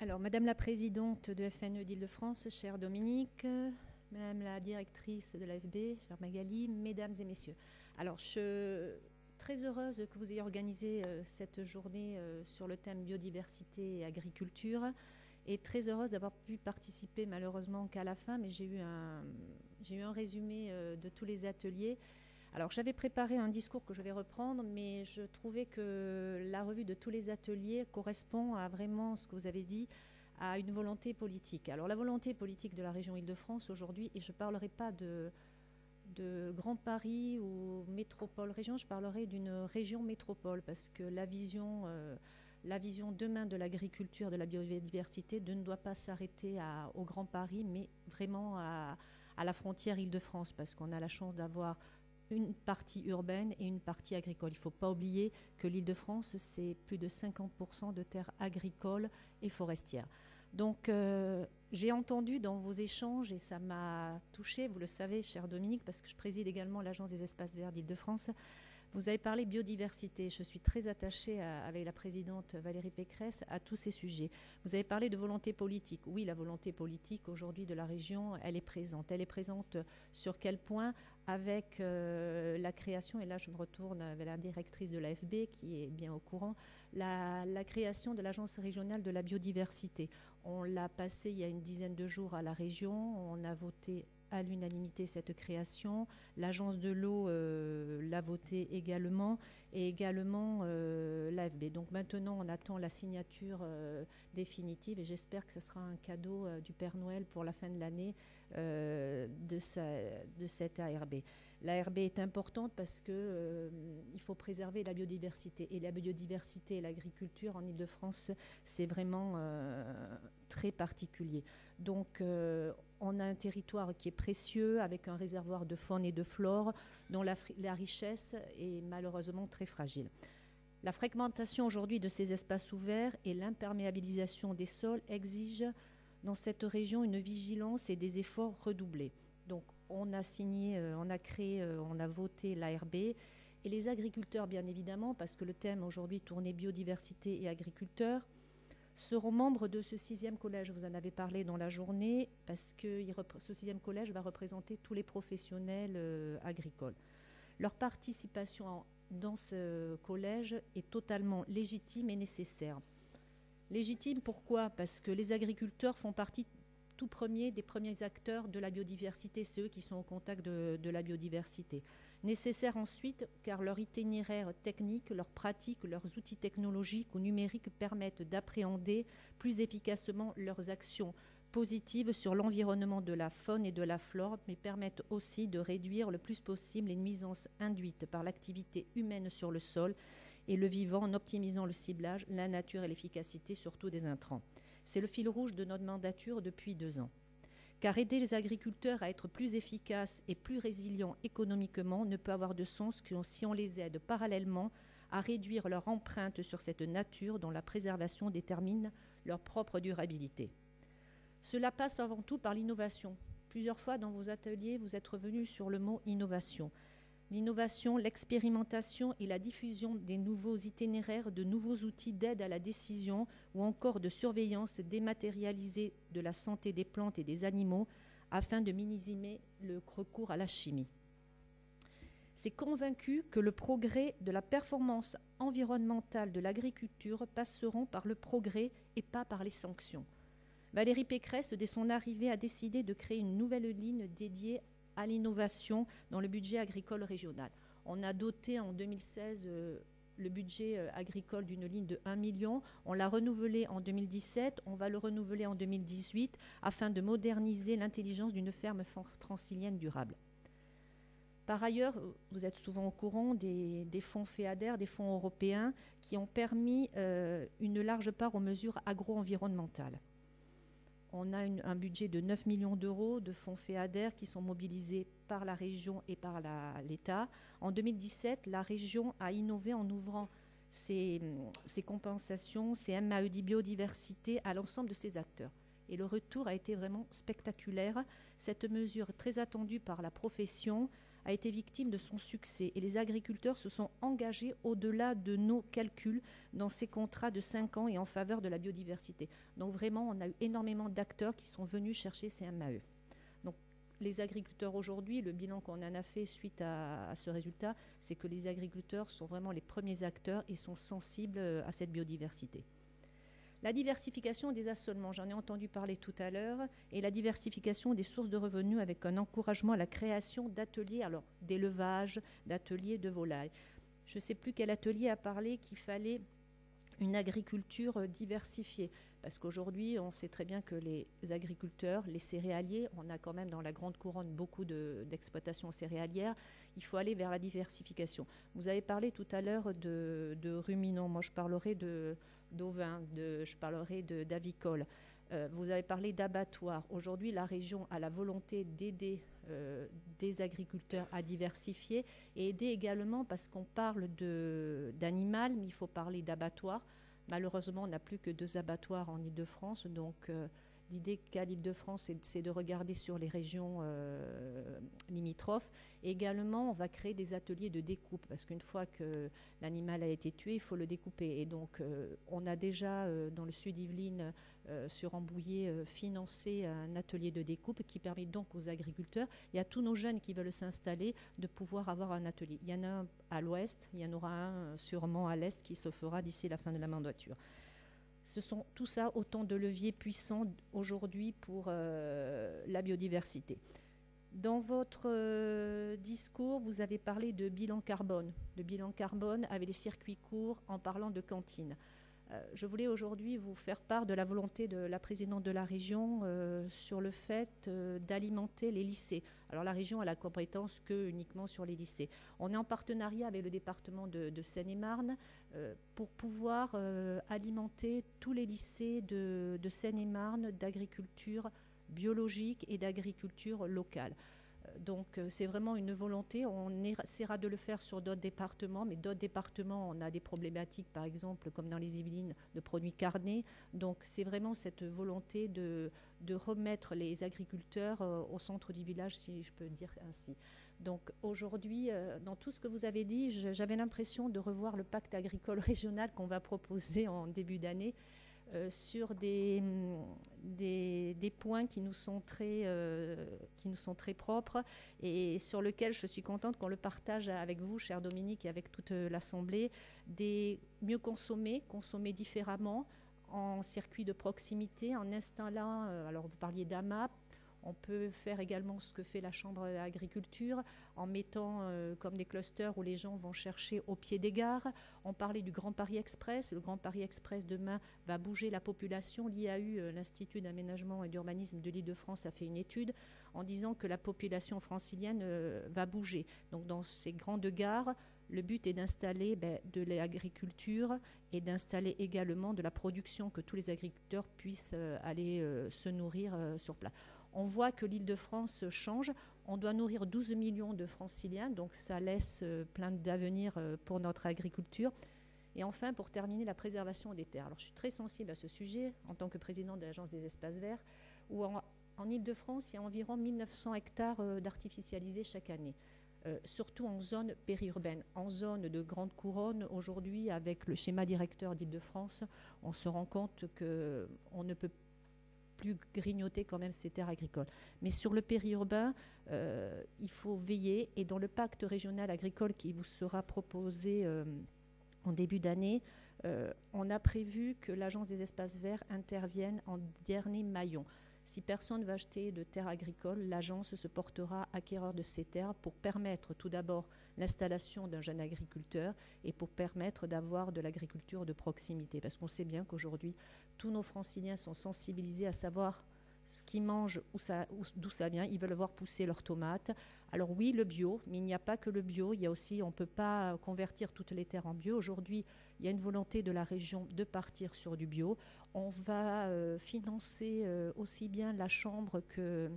Alors, Madame la Présidente de FNE d'Île-de-France, chère Dominique, Madame la Directrice de l'AFB, chère Magali, Mesdames et Messieurs. Alors, je suis très heureuse que vous ayez organisé cette journée sur le thème biodiversité et agriculture, et très heureuse d'avoir pu participer, malheureusement qu'à la fin, mais j'ai eu un résumé de tous les ateliers. Alors, j'avais préparé un discours que je vais reprendre, mais je trouvais que la revue de tous les ateliers correspond à vraiment ce que vous avez dit, à une volonté politique. Alors, la volonté politique de la région Île-de-France aujourd'hui, et je ne parlerai pas de Grand Paris ou métropole-région, je parlerai d'une région métropole, parce que la vision demain de l'agriculture, de la biodiversité, ne doit pas s'arrêter au Grand Paris, mais vraiment à la frontière Île-de-France, parce qu'on a la chance d'avoir une partie urbaine et une partie agricole. Il ne faut pas oublier que l'Île-de-France, c'est plus de 50% de terres agricoles et forestières. Donc, j'ai entendu dans vos échanges, et ça m'a touchée, vous le savez, cher Dominique, parce que je préside également l'Agence des espaces verts d'Île-de-France. Vous avez parlé biodiversité. Je suis très attachée avec la présidente Valérie Pécresse à tous ces sujets. Vous avez parlé de volonté politique. Oui, la volonté politique aujourd'hui de la région, elle est présente. Elle est présente sur quel point? Avec la création, et là je me retourne vers la directrice de l'AFB qui est bien au courant, la création de l'Agence régionale de la biodiversité. On l'a passé il y a une dizaine de jours à la région. On a voté à l'unanimité cette création. L'Agence de l'eau l'a voté également, et également l'AFB. Donc maintenant, on attend la signature définitive, et j'espère que ce sera un cadeau du Père Noël pour la fin de l'année de cette ARB. L'ARB est importante parce qu'il faut préserver la biodiversité. Et la biodiversité et l'agriculture en Île-de-France, c'est vraiment très particulier. Donc, on a un territoire qui est précieux, avec un réservoir de faune et de flore, dont la richesse est malheureusement très fragile. La fragmentation aujourd'hui de ces espaces ouverts et l'imperméabilisation des sols exigent dans cette région une vigilance et des efforts redoublés. Donc, on a signé, on a créé, on a voté l'ARB, et les agriculteurs, bien évidemment, parce que le thème aujourd'hui tournait biodiversité et agriculteurs, seront membres de ce 6e collège. Vous en avez parlé dans la journée, parce que ce 6e collège va représenter tous les professionnels agricoles. Leur participation dans ce collège est totalement légitime et nécessaire. Légitime, pourquoi? Parce que les agriculteurs font partie des premiers acteurs de la biodiversité. C'est eux qui sont au contact de la biodiversité. Nécessaire ensuite, car leur itinéraire technique, leurs pratiques, leurs outils technologiques ou numériques permettent d'appréhender plus efficacement leurs actions positives sur l'environnement de la faune et de la flore, mais permettent aussi de réduire le plus possible les nuisances induites par l'activité humaine sur le sol et le vivant, en optimisant le ciblage, la nature et l'efficacité, surtout des intrants. C'est le fil rouge de notre mandature depuis 2 ans. Car aider les agriculteurs à être plus efficaces et plus résilients économiquement ne peut avoir de sens que si on les aide parallèlement à réduire leur empreinte sur cette nature dont la préservation détermine leur propre durabilité. Cela passe avant tout par l'innovation. Plusieurs fois dans vos ateliers, vous êtes revenus sur le mot innovation. L'innovation, l'expérimentation et la diffusion des nouveaux itinéraires, de nouveaux outils d'aide à la décision ou encore de surveillance dématérialisée de la santé des plantes et des animaux afin de minimiser le recours à la chimie. C'est convaincu que le progrès de la performance environnementale de l'agriculture passeront par le progrès et pas par les sanctions. Valérie Pécresse, dès son arrivée, a décidé de créer une nouvelle ligne dédiée à l'innovation dans le budget agricole régional. On a doté en 2016 le budget agricole d'une ligne de 1 million. On l'a renouvelé en 2017, on va le renouveler en 2018 afin de moderniser l'intelligence d'une ferme francilienne durable. Par ailleurs, vous êtes souvent au courant des fonds FEADER, des fonds européens, qui ont permis une large part aux mesures agro-environnementales. On a un budget de 9 millions d'euros de fonds FEADER qui sont mobilisés par la région et par l'État. En 2017, la région a innové en ouvrant ses compensations, ses MAED biodiversité à l'ensemble de ses acteurs. Et le retour a été vraiment spectaculaire. Cette mesure très attendue par la profession a été victime de son succès et les agriculteurs se sont engagés au-delà de nos calculs dans ces contrats de 5 ans et en faveur de la biodiversité. Donc vraiment, on a eu énormément d'acteurs qui sont venus chercher ces MAE. Donc les agriculteurs aujourd'hui, le bilan qu'on en a fait suite à ce résultat, c'est que les agriculteurs sont vraiment les premiers acteurs et sont sensibles à cette biodiversité. La diversification des assolements, j'en ai entendu parler tout à l'heure, et la diversification des sources de revenus avec un encouragement à la création d'ateliers, alors d'élevage, d'ateliers de volailles. Je ne sais plus quel atelier a parlé qu'il fallait une agriculture diversifiée, parce qu'aujourd'hui, on sait très bien que les agriculteurs, les céréaliers, on a quand même dans la grande couronne beaucoup d'exploitations céréalières, il faut aller vers la diversification. Vous avez parlé tout à l'heure de ruminants, moi je parlerai d'ovins, je parlerai d'avicole. Vous avez parlé d'abattoirs. Aujourd'hui, la région a la volonté d'aider des agriculteurs à diversifier et aider également parce qu'on parle d'animal, mais il faut parler d'abattoirs. Malheureusement, on n'a plus que 2 abattoirs en Île-de-France, donc l'idée qu'à l'Île-de-France, c'est de regarder sur les régions limitrophes. Et également, on va créer des ateliers de découpe, parce qu'une fois que l'animal a été tué, il faut le découper. Et donc, on a déjà, dans le sud Yvelines, sur Rambouillet, financé un atelier de découpe qui permet donc aux agriculteurs et à tous nos jeunes qui veulent s'installer de pouvoir avoir un atelier. Il y en a un à l'ouest, il y en aura un sûrement à l'est qui se fera d'ici la fin de la mandature. Ce sont tout ça autant de leviers puissants aujourd'hui pour la biodiversité. Dans votre discours, vous avez parlé de bilan carbone avec les circuits courts en parlant de cantines. Je voulais aujourd'hui vous faire part de la volonté de la présidente de la région sur le fait d'alimenter les lycées. Alors la région a la compétence uniquement sur les lycées. On est en partenariat avec le département de Seine-et-Marne pour pouvoir alimenter tous les lycées de Seine-et-Marne d'agriculture biologique et d'agriculture locale. Donc c'est vraiment une volonté, on essaiera de le faire sur d'autres départements, mais d'autres départements, on a des problématiques, par exemple, comme dans les Yvelines, de produits carnés. Donc c'est vraiment cette volonté de remettre les agriculteurs au centre du village, si je peux dire ainsi. Donc aujourd'hui, dans tout ce que vous avez dit, j'avais l'impression de revoir le pacte agricole régional qu'on va proposer en début d'année. Sur des points qui nous sont très propres et sur lesquels je suis contente qu'on le partage avec vous, cher Dominique, et avec toute l'Assemblée, mieux consommer différemment en circuit de proximité, en installant, alors vous parliez d'AMAP, on peut faire également ce que fait la Chambre d'agriculture en mettant comme des clusters où les gens vont chercher au pied des gares. On parlait du Grand Paris Express. Le Grand Paris Express demain va bouger la population. L'IAU, l'Institut d'aménagement et d'urbanisme de l'Île-de-France, a fait une étude en disant que la population francilienne va bouger. Donc dans ces grandes gares, le but est d'installer de l'agriculture et d'installer également de la production, que tous les agriculteurs puissent aller se nourrir sur place. On voit que l'Île-de-France change. On doit nourrir 12 millions de franciliens, donc ça laisse plein d'avenir pour notre agriculture. Et enfin, pour terminer, la préservation des terres. Alors, je suis très sensible à ce sujet en tant que présidente de l'Agence des espaces verts, où en Île-de-France, il y a environ 1900 hectares d'artificialisés chaque année. Surtout en zone périurbaine. En zone de grande couronne, aujourd'hui, avec le schéma directeur d'Île-de-France, on se rend compte qu'on ne peut plus grignoter quand même ces terres agricoles. Mais sur le périurbain, il faut veiller, et dans le pacte régional agricole qui vous sera proposé en début d'année, on a prévu que l'Agence des espaces verts intervienne en dernier maillon. Si personne ne va acheter de terres agricoles, l'agence se portera acquéreur de ces terres pour permettre tout d'abord l'installation d'un jeune agriculteur et pour permettre d'avoir de l'agriculture de proximité. Parce qu'on sait bien qu'aujourd'hui, tous nos franciliens sont sensibilisés à savoir ce qu'ils mangent, d'où ça vient. Ils veulent voir pousser leurs tomates. Alors oui, le bio, mais il n'y a pas que le bio. Il y a aussi, on ne peut pas convertir toutes les terres en bio. Aujourd'hui, il y a une volonté de la région de partir sur du bio. On va financer aussi bien la Chambre que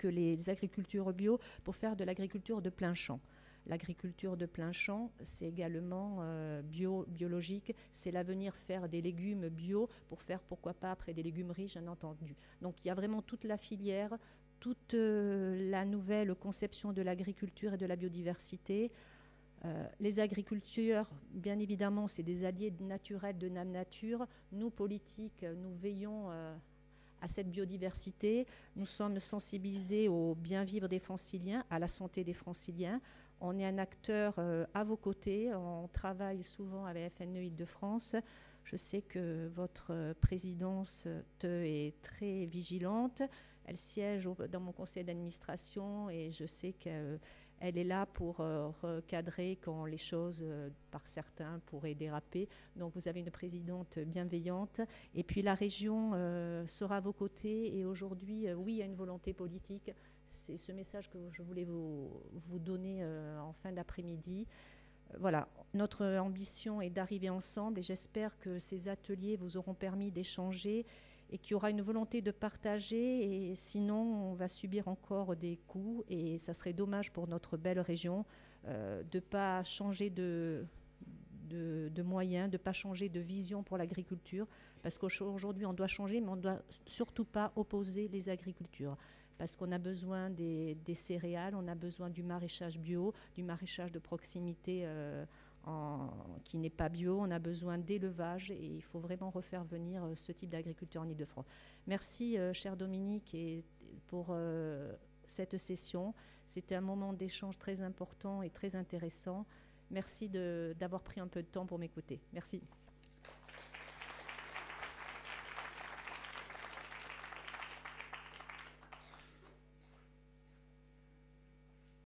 les agricultures bio pour faire de l'agriculture de plein champ. L'agriculture de plein champ, c'est également biologique. C'est l'avenir, faire des légumes bio pour faire, pourquoi pas, après des légumes riches, bien entendu. Donc il y a vraiment toute la filière toute la nouvelle conception de l'agriculture et de la biodiversité. Les agriculteurs, bien évidemment, c'est des alliés naturels de la nature. Nous, politiques, nous veillons à cette biodiversité. Nous sommes sensibilisés au bien vivre des Franciliens, à la santé des Franciliens. On est un acteur à vos côtés. On travaille souvent avec FNE Île-de-France. Je sais que votre présidence est très vigilante. Elle siège dans mon conseil d'administration et je sais qu'elle est là pour recadrer quand les choses, par certains, pourraient déraper. Donc vous avez une présidente bienveillante. Et puis la région sera à vos côtés. Et aujourd'hui, oui, il y a une volonté politique. C'est ce message que je voulais vous donner en fin d'après-midi. Voilà, notre ambition est d'arriver ensemble et j'espère que ces ateliers vous auront permis d'échanger et qu'il y aura une volonté de partager. Et sinon, on va subir encore des coups et ça serait dommage pour notre belle région de ne pas changer de moyens, de ne pas changer de vision pour l'agriculture. Parce qu'aujourd'hui, on doit changer, mais on ne doit surtout pas opposer les agricultures. Parce qu'on a besoin des céréales, on a besoin du maraîchage bio, du maraîchage de proximité qui n'est pas bio, on a besoin d'élevage et il faut vraiment refaire venir ce type d'agriculture en Île-de-France. Merci, cher Dominique, pour cette session. C'était un moment d'échange très important et très intéressant. Merci d'avoir pris un peu de temps pour m'écouter. Merci.